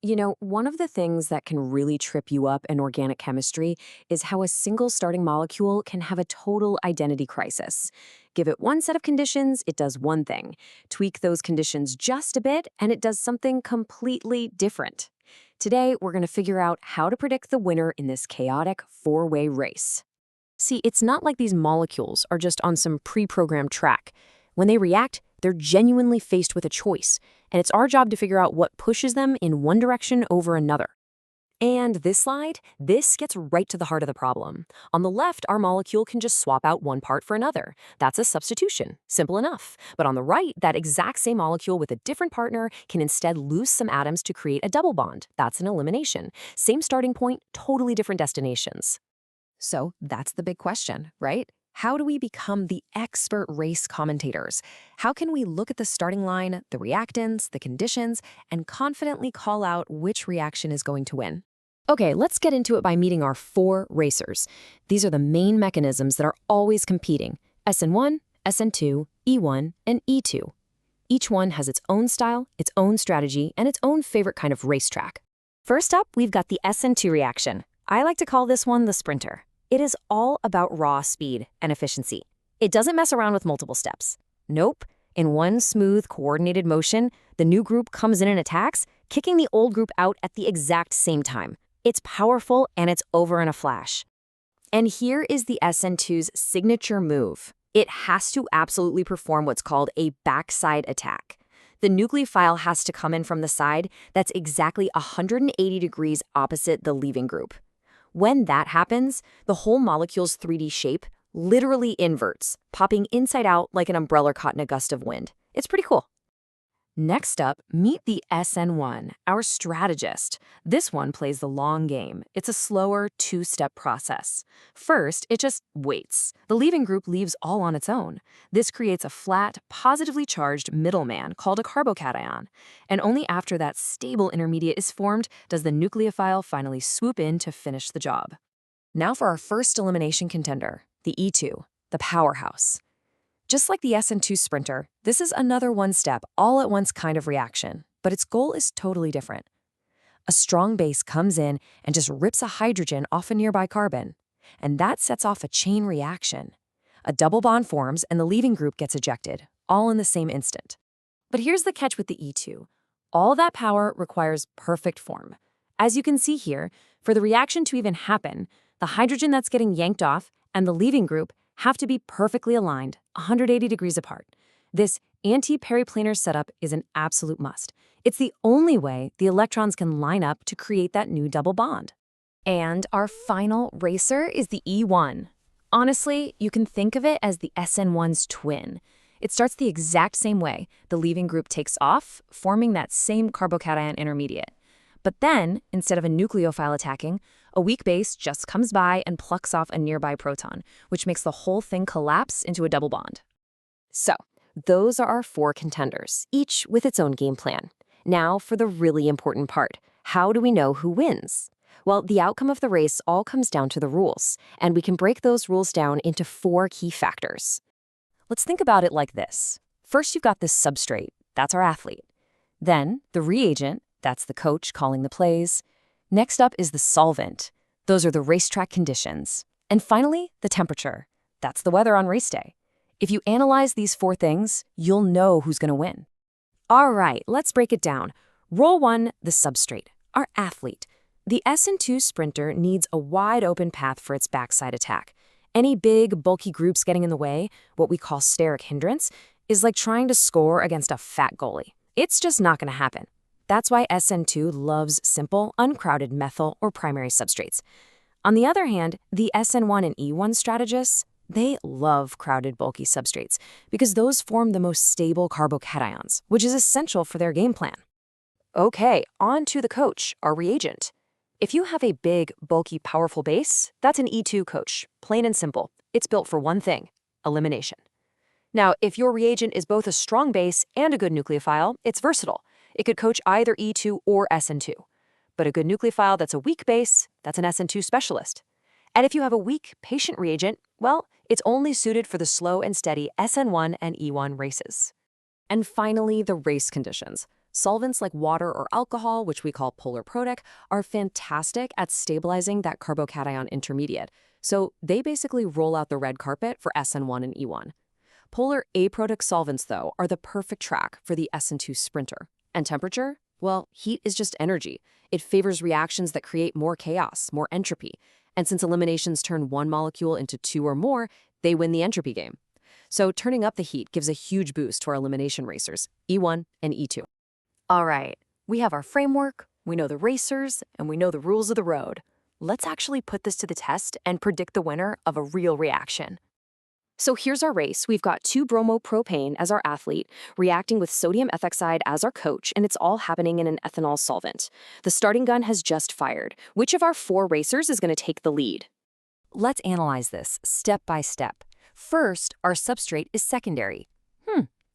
One of the things that can really trip you up in organic chemistry is how a single starting molecule can have a total identity crisis. Give it one set of conditions, it does one thing. Tweak those conditions just a bit, and it does something completely different. Today, we're going to figure out how to predict the winner in this chaotic four-way race. See, it's not like these molecules are just on some pre-programmed track. When they react, they're genuinely faced with a choice, and it's our job to figure out what pushes them in one direction over another. And this gets right to the heart of the problem. On the left, our molecule can just swap out one part for another. That's a substitution. Simple enough. But on the right, that exact same molecule with a different partner can instead lose some atoms to create a double bond. That's an elimination. Same starting point, totally different destinations. So that's the big question, right? How do we become the expert race commentators? How can we look at the starting line, the reactants, the conditions, and confidently call out which reaction is going to win? Okay, let's get into it by meeting our four racers. These are the main mechanisms that are always competing: SN1, SN2, E1, and E2. Each one has its own style, its own strategy, and its own favorite kind of racetrack. First up, we've got the SN2 reaction. I like to call this one the sprinter. It is all about raw speed and efficiency. It doesn't mess around with multiple steps. Nope. In one smooth, coordinated motion, the new group comes in and attacks, kicking the old group out at the exact same time. It's powerful and it's over in a flash. And here is the SN2's signature move. It has to absolutely perform what's called a backside attack. The nucleophile has to come in from the side that's exactly 180 degrees opposite the leaving group. When that happens, the whole molecule's 3D shape literally inverts, popping inside out like an umbrella caught in a gust of wind. It's pretty cool. Next up, meet the SN1, our strategist. This one plays the long game. It's a slower two-step process. First, it just waits. The leaving group leaves all on its own. This creates a flat, positively charged middleman called a carbocation. And only after that stable intermediate is formed does the nucleophile finally swoop in to finish the job. Now for our first elimination contender, the E2, the powerhouse. Just like the SN2 sprinter, this is another one-step, all-at-once kind of reaction, but its goal is totally different. A strong base comes in and just rips a hydrogen off a nearby carbon, and that sets off a chain reaction. A double bond forms and the leaving group gets ejected, all in the same instant. But here's the catch with the E2. All that power requires perfect form. As you can see here, for the reaction to even happen, the hydrogen that's getting yanked off and the leaving group have to be perfectly aligned, 180 degrees apart. This anti-periplanar setup is an absolute must. It's the only way the electrons can line up to create that new double bond. And our final racer is the E1. Honestly, you can think of it as the SN1's twin. It starts the exact same way. The leaving group takes off, forming that same carbocation intermediate. But then, instead of a nucleophile attacking, a weak base just comes by and plucks off a nearby proton, which makes the whole thing collapse into a double bond. So, those are our four contenders, each with its own game plan. Now for the really important part. How do we know who wins? Well, the outcome of the race all comes down to the rules, and we can break those rules down into four key factors. Let's think about it like this. First, you've got the substrate. That's our athlete. Then, the reagent. That's the coach calling the plays. Next up is the solvent. Those are the racetrack conditions. And finally, the temperature. That's the weather on race day. If you analyze these four things, you'll know who's going to win. All right, let's break it down. Role 1, the substrate, our athlete. The SN2 sprinter needs a wide open path for its backside attack. Any big, bulky groups getting in the way, what we call steric hindrance, is like trying to score against a fat goalie. It's just not going to happen. That's why SN2 loves simple, uncrowded methyl or primary substrates. On the other hand, the SN1 and E1 strategists, they love crowded, bulky substrates because those form the most stable carbocations, which is essential for their game plan. Okay, on to the coach, our reagent. If you have a big, bulky, powerful base, that's an E2 coach, plain and simple. It's built for one thing: elimination. Now, if your reagent is both a strong base and a good nucleophile, it's versatile. It could coach either E2 or SN2. But a good nucleophile that's a weak base, that's an SN2 specialist. And if you have a weak, patient reagent, well, it's only suited for the slow and steady SN1 and E1 races. And finally, the race conditions. Solvents like water or alcohol, which we call polar protic, are fantastic at stabilizing that carbocation intermediate. So they basically roll out the red carpet for SN1 and E1. Polar aprotic solvents, though, are the perfect track for the SN2 sprinter. And temperature? Well, heat is just energy. It favors reactions that create more chaos, more entropy. And since eliminations turn one molecule into two or more, they win the entropy game. So turning up the heat gives a huge boost to our elimination racers, E1 and E2. All right, we have our framework, we know the racers, and we know the rules of the road. Let's actually put this to the test and predict the winner of a real reaction. So here's our race. We've got 2-bromopropane as our athlete, reacting with sodium ethoxide as our coach, and it's all happening in an ethanol solvent. The starting gun has just fired. Which of our 4 racers is going to take the lead? Let's analyze this step by step. First, our substrate is secondary.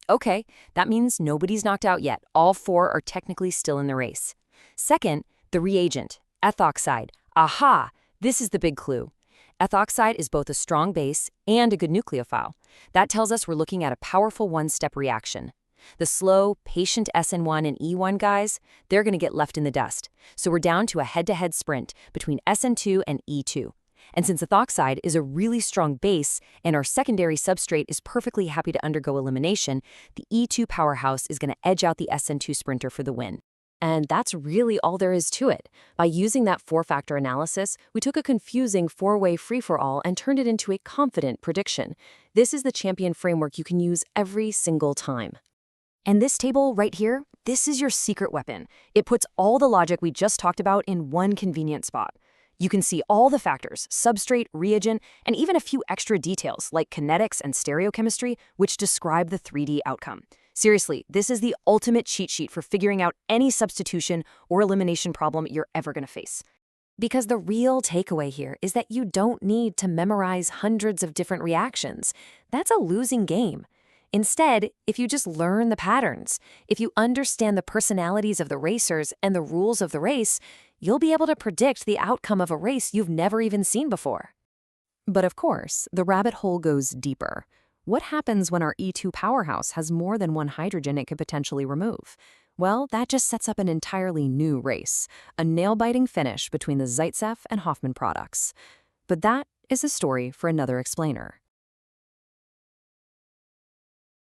Okay, that means nobody's knocked out yet. All 4 are technically still in the race. Second, the reagent, ethoxide. Aha, this is the big clue. Ethoxide is both a strong base and a good nucleophile. That tells us we're looking at a powerful one-step reaction. The slow, patient SN1 and E1 guys, they're going to get left in the dust. So we're down to a head-to-head sprint between SN2 and E2. And since ethoxide is a really strong base and our secondary substrate is perfectly happy to undergo elimination, the E2 powerhouse is going to edge out the SN2 sprinter for the win. And that's really all there is to it. By using that 4-factor analysis, we took a confusing 4-way free-for-all and turned it into a confident prediction. This is the champion framework you can use every single time. And this table right here, this is your secret weapon. It puts all the logic we just talked about in one convenient spot. You can see all the factors, substrate, reagent, and even a few extra details like kinetics and stereochemistry, which describe the 3D outcome. Seriously, this is the ultimate cheat sheet for figuring out any substitution or elimination problem you're ever going to face. Because the real takeaway here is that you don't need to memorize hundreds of different reactions. That's a losing game. Instead, if you just learn the patterns, if you understand the personalities of the racers and the rules of the race, you'll be able to predict the outcome of a race you've never even seen before. But of course, the rabbit hole goes deeper. What happens when our E2 powerhouse has more than one hydrogen it could potentially remove? Well, that just sets up an entirely new race, a nail-biting finish between the Zaitsev and Hofmann products. But that is a story for another explainer.